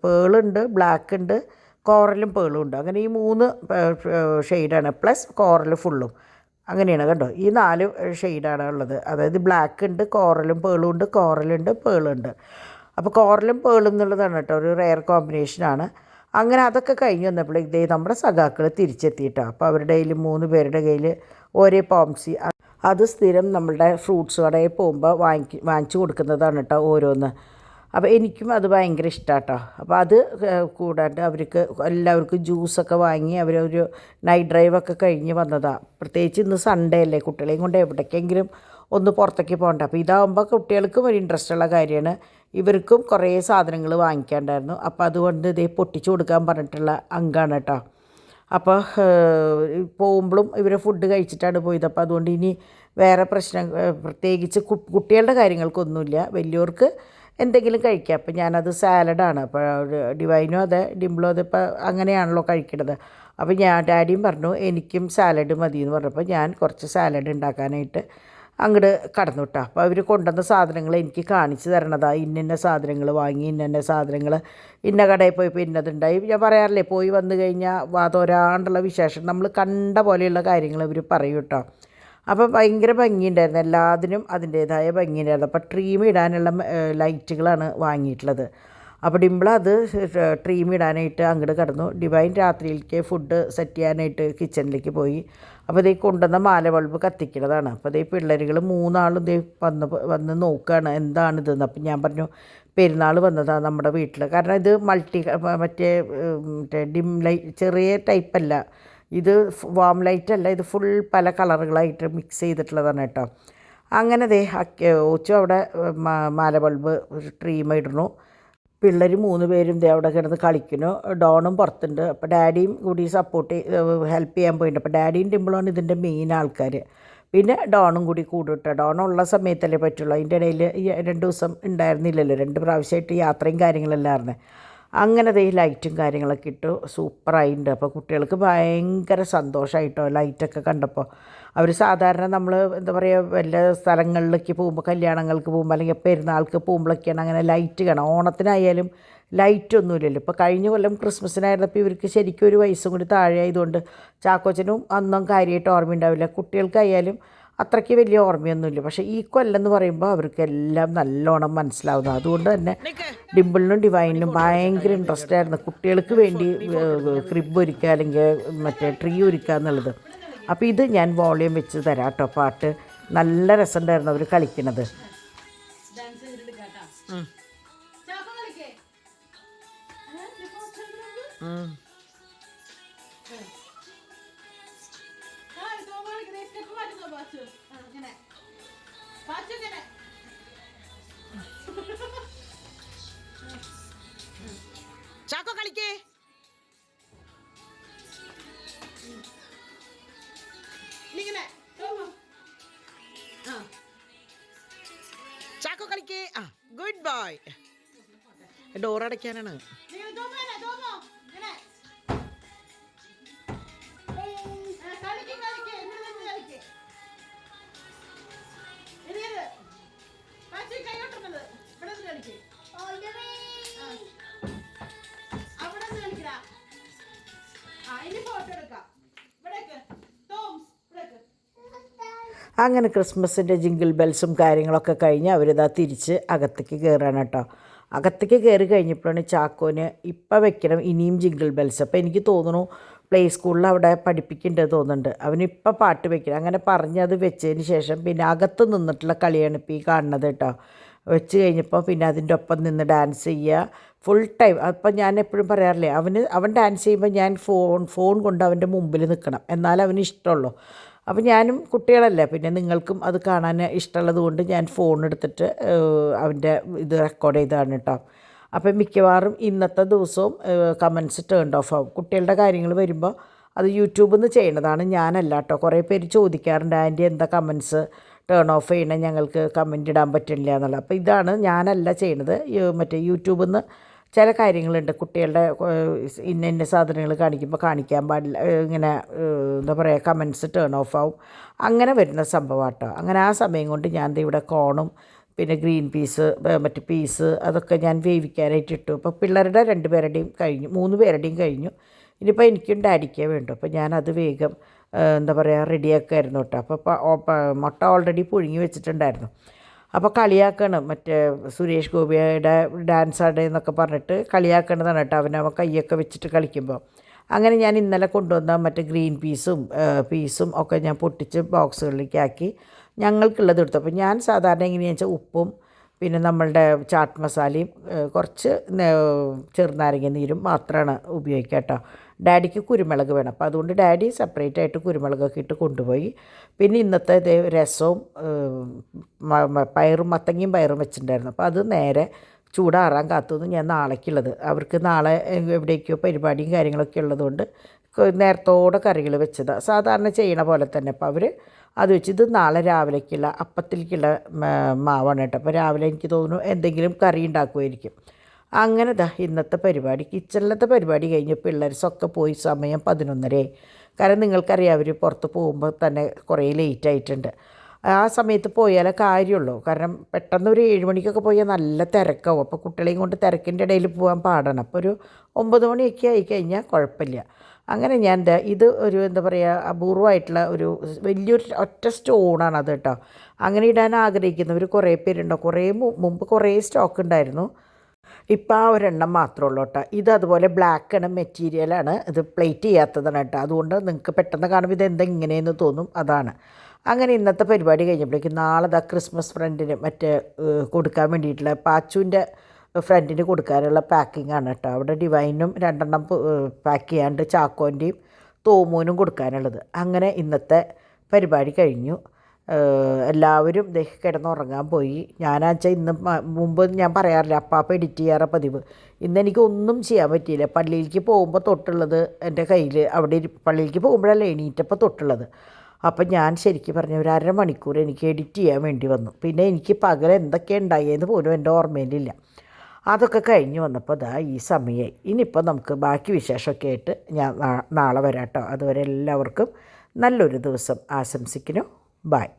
പേളുണ്ട്, ബ്ലാക്ക് ഉണ്ട്, കോറലും പേളും ഉണ്ട്. അങ്ങനെ ഈ 3 ഷെയ്ഡാണ്, പ്ലസ് കോറൽ ഫുള്ളും. അങ്ങനെയാണ് കണ്ടോ, ഈ 4 ഷെയ്ഡാണ് ഉള്ളത്. അതായത് ബ്ലാക്ക് ഉണ്ട്, കോറലും പേളും ഉണ്ട്, കോറലുണ്ട്, പേളുണ്ട്. അപ്പോൾ കോറലും പേളും എന്നുള്ളതാണ് കേട്ടോ, ഒരു റെയർ കോമ്പിനേഷനാണ്. അങ്ങനെ അതൊക്കെ കഴിഞ്ഞ് വന്നപ്പോഴേക്ക് നമ്മുടെ സഖാക്കൾ തിരിച്ചെത്തിയിട്ടോ. അപ്പോൾ അവരുടെ കയ്യിൽ 3 പേരുടെ കയ്യിൽ ഒരേ പോംസി, അത് സ്ഥിരം നമ്മളുടെ ഫ്രൂട്ട്സ് കടയിൽ പോകുമ്പോൾ വാങ്ങിച്ചു കൊടുക്കുന്നതാണ് കേട്ടോ ഓരോന്ന്. അപ്പോൾ എനിക്കും അത് ഭയങ്കര ഇഷ്ടമാട്ടോ. അപ്പോൾ അത് കൂടാണ്ട് അവർക്ക് എല്ലാവർക്കും ജ്യൂസൊക്കെ വാങ്ങി അവരൊരു നൈറ്റ് ഡ്രൈവൊക്കെ കഴിഞ്ഞ് വന്നതാണ്. പ്രത്യേകിച്ച് ഇന്ന് സൺഡേ അല്ലേ, കുട്ടികളെയും കൊണ്ട് എവിടേക്കെങ്കിലും ഒന്ന് പുറത്തേക്ക് പോകണ്ട. അപ്പോൾ ഇതാകുമ്പോൾ കുട്ടികൾക്കും ഒരു ഇൻട്രസ്റ്റ് ഉള്ള കാര്യമാണ്. ഇവർക്കും കുറേ സാധനങ്ങൾ വാങ്ങിക്കാണ്ടായിരുന്നു. അപ്പോൾ അതുകൊണ്ട് ഇതേ പൊട്ടിച്ചു കൊടുക്കാൻ പറഞ്ഞിട്ടുള്ള അങ്കാണ് കേട്ടോ. അപ്പോൾ പോകുമ്പോഴും ഇവർ ഫുഡ് കഴിച്ചിട്ടാണ് പോയത്. അപ്പോൾ അതുകൊണ്ട് ഇനി വേറെ പ്രശ്നം പ്രത്യേകിച്ച് കുട്ടികളുടെ കാര്യങ്ങൾക്കൊന്നുമില്ല, വലിയവർക്ക് എന്തെങ്കിലും കഴിക്കാം. അപ്പോൾ ഞാനത് സാലഡാണ്. അപ്പോൾ ഡിവൈനോ അതെ ഡിംപിളും അതെ ഇപ്പോൾ അങ്ങനെയാണല്ലോ കഴിക്കണത്. അപ്പോൾ ഡാഡിയും പറഞ്ഞു എനിക്കും സാലഡ് മതി എന്ന് പറഞ്ഞപ്പോൾ ഞാൻ കുറച്ച് സാലഡ് ഉണ്ടാക്കാനായിട്ട് അങ്ങോട്ട് കടന്നു വിട്ടാൽ. അപ്പോൾ അവർ കൊണ്ടുവന്ന സാധനങ്ങൾ എനിക്ക് കാണിച്ചു തരണതാ. ഇന്ന സാധനങ്ങൾ വാങ്ങി, ഇന്ന സാധനങ്ങൾ ഇന്ന കടയിൽ പോയപ്പോൾ ഇന്നതുണ്ടായി. ഞാൻ പറയാറില്ലേ, പോയി വന്നു കഴിഞ്ഞാൽ വാതോരാണ്ടുള്ള വിശേഷം നമ്മൾ കണ്ട പോലെയുള്ള കാര്യങ്ങൾ ഇവർ പറയും കേട്ടോ. അപ്പോൾ ഭയങ്കര ഭംഗിയുണ്ടായിരുന്നു, എല്ലാത്തിനും അതിൻ്റേതായ ഭംഗിയുണ്ടായിരുന്നു. അപ്പോൾ ട്രീം ഇടാനുള്ള ലൈറ്റുകളാണ് വാങ്ങിയിട്ടുള്ളത്. അപ്പോൾ ഡിംപിൾ അത് ട്രീം ഇടാനായിട്ട് അങ്ങോട്ട് കടന്നു. ഡിവൈൻ രാത്രിയിലേക്ക് ഫുഡ് സെറ്റ് ചെയ്യാനായിട്ട് കിച്ചണിലേക്ക് പോയി. അപ്പോൾ ഇതേ കൊണ്ടുവന്ന മാല ബൾബ് കത്തിക്കുന്നതാണ്. അപ്പോൾ ഇതേ പിള്ളേരുകൾ 3 ആളും ഇതേ വന്ന് നോക്കുകയാണ് എന്താണിതെന്ന്. അപ്പം ഞാൻ പറഞ്ഞു പെരുന്നാൾ വന്നതാണ് നമ്മുടെ വീട്ടിൽ. കാരണം ഇത് മറ്റേ ഡിം ലൈറ്റ് ചെറിയ ടൈപ്പല്ല, ഇത് വാം ലൈറ്റ് അല്ല, ഇത് ഫുൾ പല കളറുകളായിട്ട് മിക്സ് ചെയ്തിട്ടുള്ളതാണ് കേട്ടോ. അങ്ങനെ ദേ ഓച്ചു അവിടെ മാല ബൾബ് ട്രീം ഇടുന്നു. പിള്ളേർ 3 പേരും ദേ അവിടെ കിടന്ന് കളിക്കുന്നു. ഡോണും പുറത്തുണ്ട്. അപ്പോൾ ഡാഡിയും കൂടി ഹെൽപ്പ് ചെയ്യാൻ പോയിട്ടുണ്ട്. അപ്പോൾ ഡാഡിയും ഡിംപിളുമാണ് ഇതിൻ്റെ മെയിൻ ആൾക്കാർ. പിന്നെ ഡോണും കൂടി കൂടിട്ട്, ഡോണുള്ള സമയത്തല്ലേ പറ്റുള്ളൂ. അതിൻ്റെ ഇടയിൽ 2 ദിവസം ഉണ്ടായിരുന്നില്ലല്ലോ, 2 പ്രാവശ്യമായിട്ട് യാത്രയും കാര്യങ്ങളെല്ലാം ആയിരുന്നു. അങ്ങനെ ദേ ലൈറ്റും കാര്യങ്ങളൊക്കെ ഇട്ടു, സൂപ്പറായിട്ടുണ്ട്. അപ്പോൾ കുട്ടികൾക്ക് ഭയങ്കര സന്തോഷമായിട്ടോ ലൈറ്റൊക്കെ കണ്ടപ്പോൾ. അവർ സാധാരണ നമ്മൾ എന്താ പറയുക, വല്ല സ്ഥലങ്ങളിലേക്ക് പോകുമ്പോൾ, കല്യാണങ്ങൾക്ക് പോകുമ്പോൾ അല്ലെങ്കിൽ പെരുന്നാൾക്ക് പോകുമ്പോഴൊക്കെയാണ് അങ്ങനെ ലൈറ്റ് കാണാം. ഓണത്തിനായാലും ലൈറ്റൊന്നുമില്ലല്ലോ. ഇപ്പോൾ കഴിഞ്ഞ കൊല്ലം ക്രിസ്മസിനായിരുന്നപ്പോൾ ഇവർക്ക് ശരിക്കും ഒരു വയസ്സും കൂടി താഴെ ആയതുകൊണ്ട് ചാക്കോച്ചനും അന്നും കാര്യമായിട്ട് ഓർമ്മയുണ്ടാവില്ല. കുട്ടികൾക്കായാലും അത്രയ്ക്ക് വലിയ ഓർമ്മയൊന്നുമില്ല. പക്ഷേ ഈ കൊല്ലം എന്ന് പറയുമ്പോൾ അവർക്കെല്ലാം നല്ലോണം മനസ്സിലാവുന്നു. അതുകൊണ്ട് തന്നെ ഡിംപിളിനും ഡിവൈനിനും ഭയങ്കര ഇൻട്രസ്റ്റ് ആയിരുന്നു കുട്ടികൾക്ക് വേണ്ടി ക്രിബ് ഒരുക്കുക അല്ലെങ്കിൽ മറ്റേ ട്രീ ഒരുക്കുക എന്നുള്ളത്. അപ്പോൾ ഇത് ഞാൻ വോളിയം വെച്ച് തരാം കേട്ടോ. പാട്ട് നല്ല രസമുണ്ടായിരുന്നു അവർ കളിക്കണത്. ചാക്കോ കളിക്കേ. ചാക്കോ കളിക്കേ. ആ ഗുഡ് ബോയ്. ഡോറടയ്ക്കാനാണ്. അങ്ങനെ ക്രിസ്മസിൻ്റെ ജിങ്കിൾ ബെൽസും കാര്യങ്ങളൊക്കെ കഴിഞ്ഞ് അവരിതാ തിരിച്ച് അകത്തേക്ക് കയറാണ് കേട്ടോ. അകത്തേക്ക് കയറി കഴിഞ്ഞപ്പോഴാണ് ചാക്കോന് ഇപ്പം വെക്കണം ഇനിയും ജിങ്കിൾ ബെൽസ്. അപ്പോൾ എനിക്ക് തോന്നുന്നു പ്ലേ സ്കൂളിൽ അവിടെ പഠിപ്പിക്കേണ്ടത് തോന്നുന്നുണ്ട്. അവനിപ്പം പാട്ട് വെക്കണം. അങ്ങനെ പറഞ്ഞ് അത് വെച്ചതിന് ശേഷം പിന്നെ അകത്ത് നിന്നിട്ടുള്ള കളിയാണ് ഇപ്പോൾ ഈ കാണുന്നത് കേട്ടോ. വെച്ച് കഴിഞ്ഞപ്പോൾ പിന്നെ അതിൻ്റെ ഒപ്പം നിന്ന് ഡാൻസ് ചെയ്യുക ഫുൾ ടൈം. അപ്പം ഞാൻ എപ്പോഴും പറയാറില്ലേ, അവൻ ഡാൻസ് ചെയ്യുമ്പോൾ ഞാൻ ഫോൺ കൊണ്ട് അവൻ്റെ മുമ്പിൽ നിൽക്കണം, എന്നാലും അവന് ഇഷ്ടമുള്ളൂ. അപ്പോൾ ഞാനും കുട്ടികളല്ലേ, പിന്നെ നിങ്ങൾക്കും അത് കാണാൻ ഇഷ്ടമുള്ളത് കൊണ്ട് ഞാൻ ഫോൺ എടുത്തിട്ട് അവൻ്റെ ഇത് റെക്കോർഡ് ചെയ്തതാണ് കേട്ടോ. അപ്പം മിക്കവാറും ഇന്നത്തെ ദിവസവും കമൻസ് ടേൺഡ് ഓഫ് ആവും. കുട്ടികളുടെ കാര്യങ്ങൾ വരുമ്പോൾ അത് യൂട്യൂബിൽ നിന്ന് ചെയ്യണതാണ്, ഞാനല്ല കേട്ടോ. കുറേ പേര് ചോദിക്കാറുണ്ട് ആൻറ്റി എന്താ കമൻസ് ടേൺ ഓഫ് ചെയ്യണം, ഞങ്ങൾക്ക് കമൻറ്റ് ഇടാൻ പറ്റില്ല എന്നുള്ളത്. അപ്പോൾ ഇതാണ് ഞാനല്ല ചെയ്യണത്. മറ്റേ യൂട്യൂബിൽ നിന്ന് ചില കാര്യങ്ങളുണ്ട്, കുട്ടികളുടെ ഇന്ന സാധനങ്ങൾ കാണിക്കുമ്പോൾ കാണിക്കാൻ പാടില്ല, ഇങ്ങനെ എന്താ പറയുക കമൻസ് ടേൺ ഓഫ് ആവും, അങ്ങനെ വരുന്ന സംഭവം കേട്ടോ. അങ്ങനെ ആ സമയം കൊണ്ട് ഞാൻ ഇവിടെ കോണും പിന്നെ ഗ്രീൻ പീസ് മറ്റു പീസ് അതൊക്കെ ഞാൻ വേവിക്കാനായിട്ട് ഇട്ടു. അപ്പോൾ പിള്ളേരുടെ 2 പേരുടെയും കഴിഞ്ഞു, 3 പേരുടെയും കഴിഞ്ഞു. ഇനിയിപ്പോൾ എനിക്കും ഡാഡിക്കേ വേണ്ടു. അപ്പോൾ ഞാനത് വേഗം എന്താ പറയുക റെഡിയാക്കുമായിരുന്നു കേട്ടോ. അപ്പോൾ മുട്ട ഓൾറെഡി പുഴുങ്ങി വെച്ചിട്ടുണ്ടായിരുന്നു. അപ്പോൾ കളിയാക്കണം, മറ്റേ സുരേഷ് ഗോപിയുടെ ഡാൻസ് ആടെ എന്നൊക്കെ പറഞ്ഞിട്ട് കളിയാക്കണതാണ് കേട്ടോ അവൻ കൈയൊക്കെ വെച്ചിട്ട് കളിക്കുമ്പോൾ. അങ്ങനെ ഞാൻ ഇന്നലെ കൊണ്ടുവന്ന മറ്റേ ഗ്രീൻ പീസും ഒക്കെ ഞാൻ പൊട്ടിച്ച് ബോക്സുകളിലേക്ക് ആക്കി ഞങ്ങൾക്കുള്ളത് എടുത്തു. അപ്പോൾ ഞാൻ സാധാരണ എങ്ങനെയാണെന്ന് വെച്ചാൽ ഉപ്പും പിന്നെ നമ്മളുടെ ചാട്ട് മസാലയും കുറച്ച് ചെറുനാരങ്ങ നീരും മാത്രമാണ് ഉപയോഗിക്കുക കേട്ടോ. ഡാഡിക്ക് കുരുമുളക് വേണം, അപ്പോൾ അതുകൊണ്ട് ഡാഡി സെപ്പറേറ്റ് ആയിട്ട് കുരുമുളകൊക്കെ ഇട്ട് കൊണ്ടുപോയി. പിന്നെ ഇന്നത്തെ രസവും പയറും മത്തങ്ങയും പയറും വെച്ചിട്ടുണ്ടായിരുന്നു. അപ്പോൾ അത് നേരെ ചൂടാറാൻ കാത്തുനിന്ന് ഞാൻ നാളേക്കുള്ളത്, അവർക്ക് നാളെ എവിടേക്കോ പരിപാടിയും കാര്യങ്ങളൊക്കെ ഉള്ളതുകൊണ്ട് നേരത്തോടെ കറികൾ വെച്ചതാണ്, സാധാരണ ചെയ്യണ പോലെ തന്നെ. അപ്പോൾ അവർ അത് വെച്ച് ഇത് നാളെ രാവിലേക്കുള്ള അപ്പത്തിലേക്കുള്ള മാവാണ് കേട്ടോ. അപ്പോൾ രാവിലെ എനിക്ക് തോന്നുന്നു എന്തെങ്കിലും കറി ഉണ്ടാക്കുമായിരിക്കും. അങ്ങനെ ഇന്നത്തെ പരിപാടി, കിച്ചണിലത്തെ പരിപാടി കഴിഞ്ഞ് പിള്ളേർസൊക്കെ പോയി സമയം 11:30. കാരണം നിങ്ങൾക്കറിയാം അവർ പുറത്ത് പോകുമ്പോൾ തന്നെ കുറേ ലേറ്റ് ആയിട്ടുണ്ട്. ആ സമയത്ത് പോയാലേ കാര്യമുള്ളൂ, കാരണം പെട്ടെന്ന് ഒരു 7 മണിക്കൊക്കെ പോയാൽ നല്ല തിരക്കാവും. അപ്പോൾ കുട്ടികളെയും കൊണ്ട് തിരക്കിൻ്റെ ഇടയിൽ പോകാൻ പാടാണ്. അപ്പോൾ ഒരു 9 മണിയൊക്കെ ആയിക്കഴിഞ്ഞാൽ കുഴപ്പമില്ല. അങ്ങനെ ഞാൻ ഇത് ഒരു എന്താ പറയുക അപൂർവമായിട്ടുള്ള ഒരു വലിയൊരു ഒറ്റ സ്റ്റോണാണ് അത് കേട്ടോ. അങ്ങനെ ഇടാൻ ആഗ്രഹിക്കുന്നവർ കുറേ പേരുണ്ടോ. കുറേ മുമ്പ് കുറേ സ്റ്റോക്ക് ഉണ്ടായിരുന്നു, ഇപ്പോൾ ആ ഒരെണ്ണം മാത്രമേ ഉള്ളൂ കേട്ടോ. ഇത് അതുപോലെ ബ്ലാക്ക് മെറ്റീരിയലാണ്, ഇത് പ്ലേറ്റ് ചെയ്യാത്തതാണ് കേട്ടോ. അതുകൊണ്ട് നിങ്ങൾക്ക് പെട്ടെന്ന് കാണുമ്പോൾ ഇത് എന്താ ഇങ്ങനെയെന്ന് തോന്നും, അതാണ്. അങ്ങനെ ഇന്നത്തെ പരിപാടി കഴിഞ്ഞപ്പോഴേക്കും നാളെ ക്രിസ്മസ് ഫ്രണ്ടിന് മറ്റേ കൊടുക്കാൻ വേണ്ടിയിട്ടുള്ള പാച്ചുവിൻ്റെ ഫ്രണ്ടിന് കൊടുക്കാനുള്ള പാക്കിംഗ് ആണ് കേട്ടോ. അവിടെ ഡിവൈനും 2 പാക്ക് ചെയ്യാണ്ട് ചാക്കോൻ്റെയും തോമൂനും കൊടുക്കാനുള്ളത്. അങ്ങനെ ഇന്നത്തെ പരിപാടി കഴിഞ്ഞു. എല്ലാവരും കിടന്നുറങ്ങാൻ പോയി. ഞാനാച്ചാൽ ഇന്ന് മുമ്പ് ഞാൻ പറയാറില്ല അപ്പാപ്പ എഡിറ്റ് ചെയ്യാറ് പതിവ്. ഇന്നെനിക്ക് ഒന്നും ചെയ്യാൻ പറ്റിയില്ല. പള്ളിയിലേക്ക് പോകുമ്പോൾ തൊട്ടുള്ളത് എൻ്റെ കയ്യിൽ അവിടെ പള്ളിയിലേക്ക് പോകുമ്പോഴല്ല എണീറ്റപ്പോൾ തൊട്ടുള്ളത്. അപ്പം ഞാൻ ശരിക്കും പറഞ്ഞ ഒരു 1/2 മണിക്കൂർ എനിക്ക് എഡിറ്റ് ചെയ്യാൻ വേണ്ടി വന്നു. പിന്നെ എനിക്ക് പകൽ എന്തൊക്കെ ഉണ്ടായെന്ന് പോലും എൻ്റെ ഓർമ്മയിലില്ല. അതൊക്കെ കഴിഞ്ഞ് വന്നപ്പോൾ ഈ സമയമായി. ഇനിയിപ്പോൾ നമുക്ക് ബാക്കി വിശേഷമൊക്കെ ആയിട്ട് ഞാൻ നാളെ വരാം കേട്ടോ. അതുവരെ എല്ലാവർക്കും നല്ലൊരു ദിവസം ആശംസിക്കുന്നു. ബായ്.